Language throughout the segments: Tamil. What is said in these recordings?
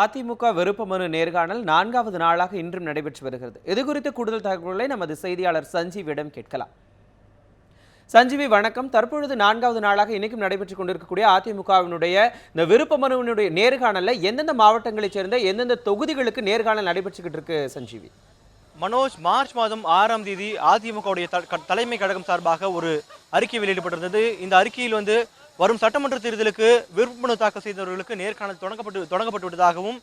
அதிமுக விருப்ப மனு நேர்காணல் 4வது நாளாக இன்றும் நடைபெற்று வருகிறது. இது குறித்த கூடுதல் தகவல்களை நமது செய்தியாளர் சஞ்சீவிடம் கேட்கலாம். சஞ்சீவி வணக்கம். தற்பொழுது 4வது நாளாக இன்னைக்கும் நடைபெற்றுக் கொண்டிருக்கக்கூடிய அதிமுகவினுடைய இந்த விருப்ப மனுவினுடைய நேர்காணல்ல எந்தெந்த மாவட்டங்களைச் சேர்ந்த எந்தெந்த தொகுதிகளுக்கு நேர்காணல் நடைபெற்றுக்கிட்டு இருக்கு சஞ்சீவி? மனோஜ், மார்ச் மாதம் 6ஆம் தேதி அதிமுகவுடைய தலைமை கழகம் சார்பாக ஒரு அறிக்கை வெளியிடப்பட்டிருந்தது. இந்த அறிக்கையில் வரும் சட்டமன்ற தேர்தலுக்கு விருப்ப மனு தாக்கல் செய்தவர்களுக்கு நேர்காணல் தொடங்கப்பட்டு விட்டதாகவும்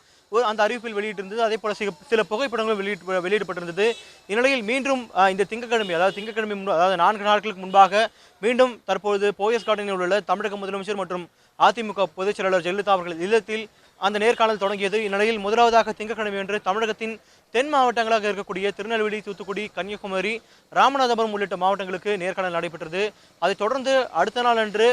அந்த அறிவிப்பில் வெளியிட்டிருந்தது. அதே போல சில புகைப்படங்களும் வெளியிடப்பட்டிருந்தது. இந்நிலையில் மீண்டும் இந்த திங்கட்கிழமை அதாவது 4 நாட்களுக்கு முன்பாக மீண்டும் தற்போது போயஸ் கார்டனில் உள்ள தமிழக முதலமைச்சர் மற்றும் அதிமுக பொதுச் செயலாளர் ஜெயலலிதா அவர்கள் இல்லத்தில் அந்த நேர்காணல் தொடங்கியது. இந்நிலையில் முதலாவதாக திங்கட்கிழமை அன்று தமிழகத்தின் தென் மாவட்டங்களாக இருக்கக்கூடிய திருநெல்வேலி, தூத்துக்குடி, கன்னியாகுமரி, ராமநாதபுரம் உள்ளிட்ட மாவட்டங்களுக்கு நேர்காணல் நடைபெற்றது. அதைத் தொடர்ந்து அடுத்த நாள் அன்று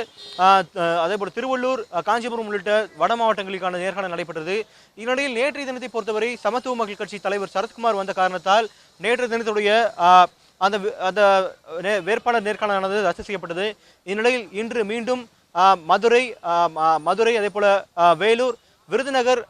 அதேபோல் திருவள்ளூர், காஞ்சிபுரம் உள்ளிட்ட வட மாவட்டங்களுக்கான நேர்காணல் நடைபெற்றது. இந்நிலையில் நேற்றைய தினத்தை பொறுத்தவரை சமத்துவ மக்கள் கட்சி தலைவர் சரத்குமார் வந்த காரணத்தால் நேற்றைய தினத்துடைய அந்த வேட்பாளர் நேர்காணலானது ரத்து செய்யப்பட்டது. இந்நிலையில் இன்று மீண்டும் மதுரை அதே போல வேலூர், விருதுநகர்,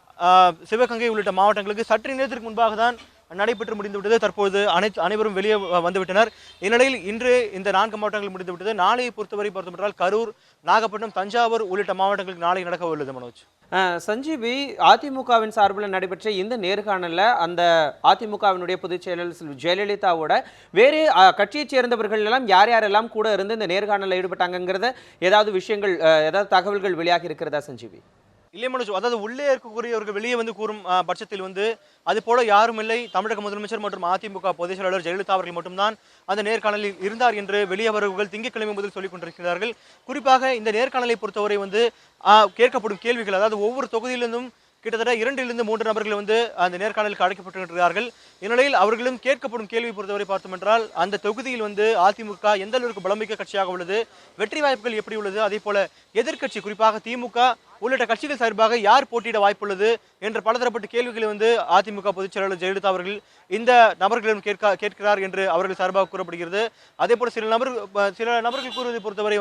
சிவகங்கை உள்ளிட்ட மாவட்டங்களுக்கு சற்று நேரத்திற்கு முன்பாக தான் நடைபெற்று முடிந்துவிட்டது. தற்போது அனைவரும் வெளியே வந்துவிட்டனர். இந்நிலையில் இன்று இந்த 4 மாவட்டங்கள் முடிந்துவிட்டது. நாளையை பொறுத்தவரையில் கரூர், நாகப்பட்டினம், தஞ்சாவூர் உள்ளிட்ட மாவட்டங்களுக்கு நாளை நடக்க உள்ளது. மனோஜ், சஞ்சீவி, அதிமுகவின் சார்பில் நடைபெற்ற இந்த நேர்காணல்ல அந்த அதிமுகவினுடைய பொதுச் செயலாளர் ஜெயலலிதாவோட வேறு கட்சியைச் சேர்ந்தவர்கள் எல்லாம் யாரெல்லாம் கூட இருந்து இந்த நேர்காணலில் ஈடுபட்டாங்கிறத ஏதாவது தகவல்கள் வெளியாகி இருக்கிறதா சஞ்சீவி? இல்லை மனோஜ், அதாவது உள்ளே இருக்கக்கூடியவர்கள் வெளியே கூறும் பட்சத்தில் அது போல யாரும் இல்லை. தமிழக முதலமைச்சர் மற்றும் அதிமுக பொதுச் செயலாளர் ஜெயலலிதா அவர்கள் மட்டும்தான் அந்த நேர்காணலில் இருந்தார் என்று வெளியவர்கள் திங்கட்கிழமை முதல் சொல்லிக் கொண்டிருக்கிறார்கள். குறிப்பாக இந்த நேர்காணலை பொறுத்தவரை கேட்கப்படும் கேள்விகள், அதாவது ஒவ்வொரு தொகுதியிலிருந்தும் கிட்டத்தட்ட 2 3 நபர்கள் அந்த நேர்காணலுக்கு அழைக்கப்பட்டிருக்கிறார்கள். இந்நிலையில் அவர்களும் கேட்கப்படும் கேள்வி பொறுத்தவரை பார்த்தோம் என்றால் அந்த தொகுதியில் அதிமுக எந்த அளவிற்கு பலமிக்க கட்சியாக உள்ளது, வெற்றி வாய்ப்புகள் எப்படி உள்ளது, அதே போல எதிர்க்கட்சி குறிப்பாக திமுக உள்ளிட்ட கட்சிகள் சார்பாக யார் போட்டியிட வாய்ப்புள்ளது என்ற பலதரப்பட்ட கேள்விகளை அதிமுக பொதுச் செயலாளர் ஜெயலலிதா அவர்கள் இந்த நபர்களிடம் கேட்கிறார் என்று அவர்கள் சார்பாக கூறப்படுகிறது. அதே போல சில நபர்கள் கூறுவதை பொறுத்தவரை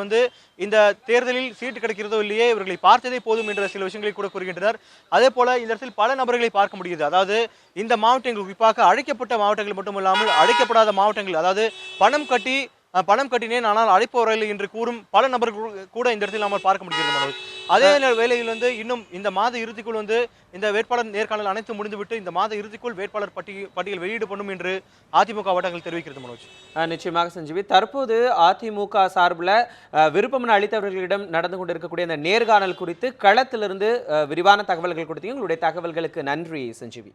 இந்த தேர்தலில் சீட்டு கிடைக்கிறதோ இல்லையே, இவர்களை பார்த்ததே போதும் என்ற சில விஷயங்களை கூட கூறுகின்றனர். அதே போல இந்த இடத்தில் பல நபர்களை பார்க்க முடியுது. அதாவது இந்த மாவட்டங்கள், குறிப்பாக அழைக்கப்பட்ட மாவட்டங்கள் மட்டுமல்லாமல் அழைக்கப்படாத மாவட்டங்கள், அதாவது பணம் கட்டினேன் ஆனால் அழைப்பு வரவில்லை என்று கூறும் பல நபர்கள் கூட இந்த இடத்தில் நாம் பார்க்க முடிகிறது. அதே வேளையில் இன்னும் இந்த மாத இறுதிக்குள் இந்த வேட்பாளர் நேர்காணல் அனைத்து முடிந்துவிட்டு இந்த மாத இறுதிக்குள் வேட்பாளர் பட்டியல் வெளியிடப்படும் என்று அதிமுக வட்டாரங்கள் தெரிவிக்கிறது. மனோஜ், நிச்சயமாக சஞ்சீவி, தற்போது அதிமுக சார்பில் விருப்பமனு அளித்தவர்களிடம் நடந்து கொண்டிருக்கக்கூடிய இந்த நேர்காணல் குறித்து களத்திலிருந்து விரிவான தகவல்கள் கொடுத்தீங்க. உங்களுடைய தகவல்களுக்கு நன்றி சஞ்சீவி.